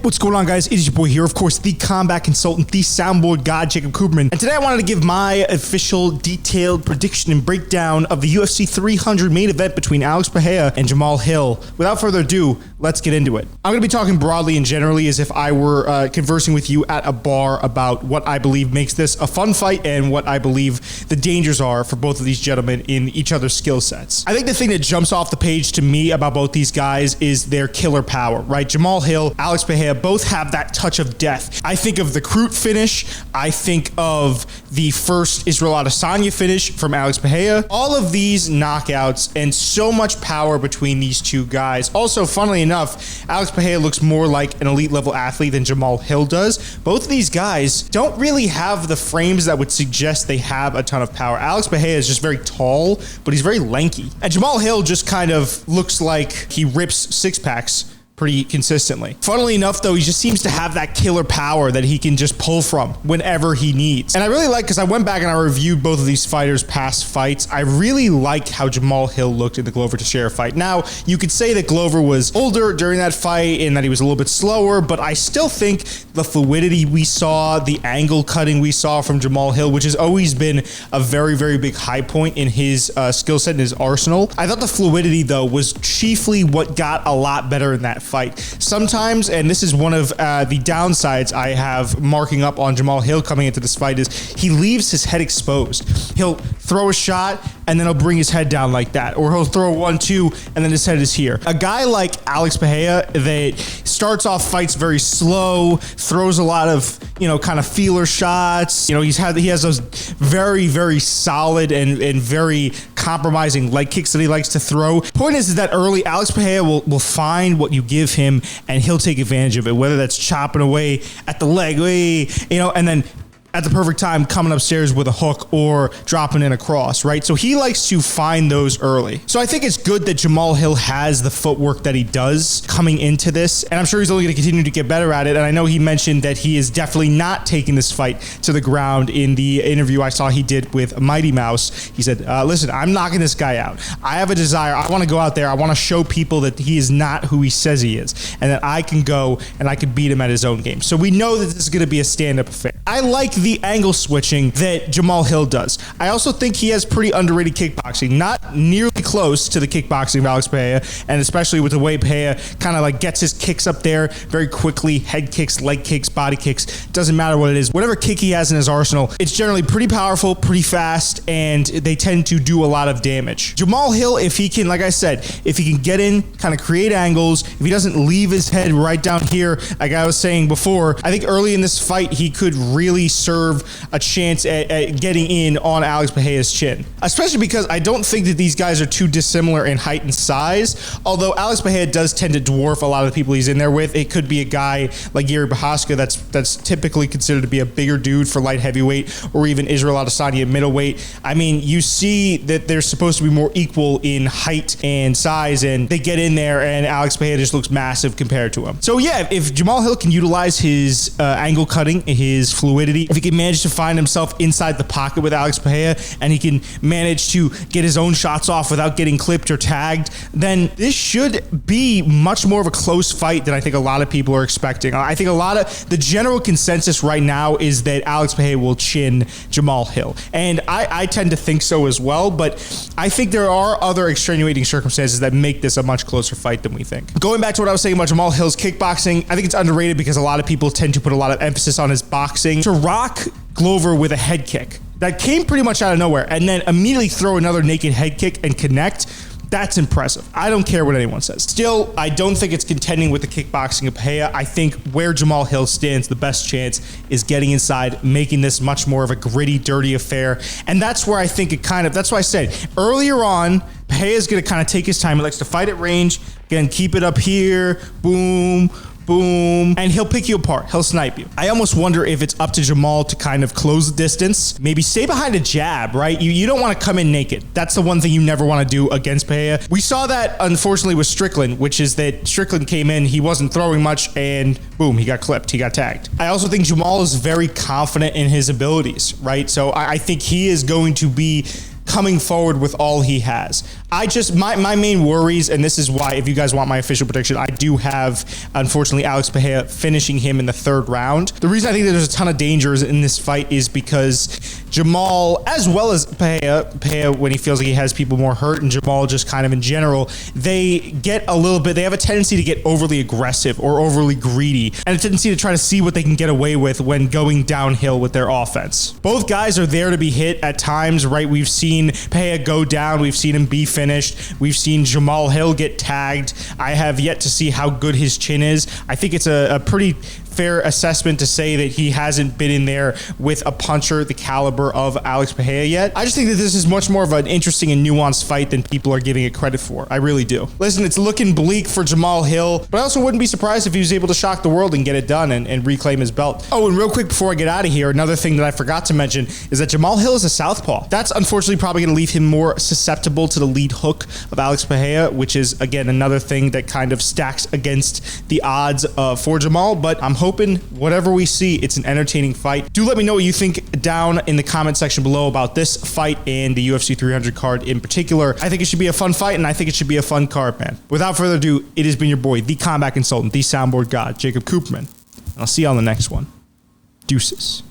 What's going on, guys? It is your boy here, of course, the combat consultant, the soundboard god, Jacob Cooperman. And today I wanted to give my official detailed prediction and breakdown of the UFC 300 main event between Alex Pereira and Jamahal Hill. Without further ado, let's get into it. I'm going to be talking broadly and generally as if I were conversing with you at a bar about what I believe makes this a fun fight and what I believe the dangers are for both of these gentlemen in each other's skill sets. I think the thing that jumps off the page to me about both these guys is their killer power, right? Jamahal Hill, Alex Pereira both have that touch of death. I think of the Crute finish. I think of the first Israel Adesanya finish from Alex Pereira. All of these knockouts and so much power between these two guys. Also, funnily enough, Alex Pereira looks more like an elite level athlete than Jamahal Hill does. Both of these guys don't really have the frames that would suggest they have a ton of power. Alex Pereira is just very tall, but he's very lanky. And Jamahal Hill just kind of looks like he rips six packs pretty consistently. Funnily enough, though, he just seems to have that killer power that he can just pull from whenever he needs. And I really like, because I went back and I reviewed both of these fighters' past fights, I really like how Jamahal Hill looked in the Glover Teixeira fight. Now, you could say that Glover was older during that fight and that he was a little bit slower, but I still think the fluidity we saw, the angle cutting we saw from Jamahal Hill, which has always been a very, very big high point in his skill set and his arsenal. I thought the fluidity, though, was chiefly what got a lot better in that fight. Sometimes, and this is one of the downsides I have marking up on Jamahal Hill coming into this fight, is he leaves his head exposed. He'll throw a shot and then he'll bring his head down like that, or he'll throw 1-2 and then his head is here. A guy like Alex Pereira that starts off fights very slow, throws a lot of, kind of feeler shots. He has those very, very solid and very compromising leg kicks that he likes to throw. Point is that early Alex Pereira will find what you give him and he'll take advantage of it, whether that's chopping away at the leg, and then at the perfect time coming upstairs with a hook or dropping in a cross, right? So he likes to find those early. So I think it's good that Jamahal Hill has the footwork that he does coming into this, and I'm sure he's only going to continue to get better at it. And I know he mentioned that he is definitely not taking this fight to the ground. In the interview I saw he did with Mighty Mouse, he said, listen, I'm knocking this guy out. I have a desire. I want to go out there. I want to show people that he is not who he says he is, and that I can go and I can beat him at his own game. So we know that this is going to be a stand-up affair. I like the angle switching that Jamahal Hill does. I also think he has pretty underrated kickboxing, not nearly close to the kickboxing of Alex Pereira, and especially with the way Pereira kind of like gets his kicks up there very quickly, head kicks, leg kicks, body kicks, doesn't matter what it is. Whatever kick he has in his arsenal, it's generally pretty powerful, pretty fast, and they tend to do a lot of damage. Jamahal Hill, if he can, like I said, if he can get in, kind of create angles, if he doesn't leave his head right down here, like I was saying before, I think early in this fight, he could really serve a chance at getting in on Alex Pereira's chin, especially because I don't think that these guys are too dissimilar in height and size. Although Alex Pereira does tend to dwarf a lot of the people he's in there with. It could be a guy like Yuri Prochazka that's typically considered to be a bigger dude for light heavyweight, or even Israel Adesanya at middleweight. I mean, you see that they're supposed to be more equal in height and size, and they get in there and Alex Pereira just looks massive compared to him. So yeah, if Jamahal Hill can utilize his angle cutting, his fluidity, if he can manage to find himself inside the pocket with Alex Pereira, and he can manage to get his own shots off without getting clipped or tagged, then this should be much more of a close fight than I think a lot of people are expecting. I think a lot of the general consensus right now is that Alex Pereira will chin Jamahal Hill, and I tend to think so as well, but I think there are other extenuating circumstances that make this a much closer fight than we think. Going back to what I was saying about Jamahal Hill's kickboxing, I think it's underrated because a lot of people tend to put a lot of emphasis on his boxing. To rock Glover with a head kick that came pretty much out of nowhere and then immediately throw another naked head kick and connect, that's impressive. I don't care what anyone says. Still, I don't think it's contending with the kickboxing of Pereira. I think where Jamahal Hill stands the best chance is getting inside, making this much more of a gritty, dirty affair. And that's where I think that's why I said earlier on, Pereira's going to kind of take his time. He likes to fight at range, again, keep it up here, boom, boom, and he'll pick you apart. He'll snipe you. I almost wonder if it's up to Jamahal to kind of close the distance, maybe stay behind a jab, right? You don't want to come in naked. That's the one thing you never want to do against Pereira. We saw that, unfortunately, with Strickland, which is that Strickland came in, he wasn't throwing much, and boom, he got clipped, he got tagged. I also think Jamahal is very confident in his abilities, right? So I think he is going to be coming forward with all he has. My main worries, and this is why, if you guys want my official prediction, I do have, unfortunately, Alex Pereira finishing him in the 3rd round. The reason I think that there's a ton of dangers in this fight is because Jamahal, as well as Pereira, when he feels like he has people more hurt, and Jamahal just kind of in general, they have a tendency to get overly aggressive or overly greedy, and a tendency to try to see what they can get away with when going downhill with their offense. Both guys are there to be hit at times, right? We've seen Pereira go down. We've seen him be finished. We've seen Jamahal Hill get tagged. I have yet to see how good his chin is. I think it's a pretty fair assessment to say that he hasn't been in there with a puncher the caliber of Alex Pereira yet. I just think that this is much more of an interesting and nuanced fight than people are giving it credit for. I really do. Listen, it's looking bleak for Jamahal Hill, but I also wouldn't be surprised if he was able to shock the world and get it done and reclaim his belt. Oh, and real quick before I get out of here, another thing that I forgot to mention is that Jamahal Hill is a southpaw. That's unfortunately probably going to leave him more susceptible to the lead hook of Alex Pereira, which is, again, another thing that kind of stacks against the odds for Jamahal, but I'm hoping whatever we see, it's an entertaining fight. Do let me know what you think down in the comment section below about this fight and the UFC 300 card in particular. I think it should be a fun fight, and I think it should be a fun card, man. Without further ado, it has been your boy, the combat consultant, the soundboard god, Jacob Cooperman. I'll see you on the next one. Deuces.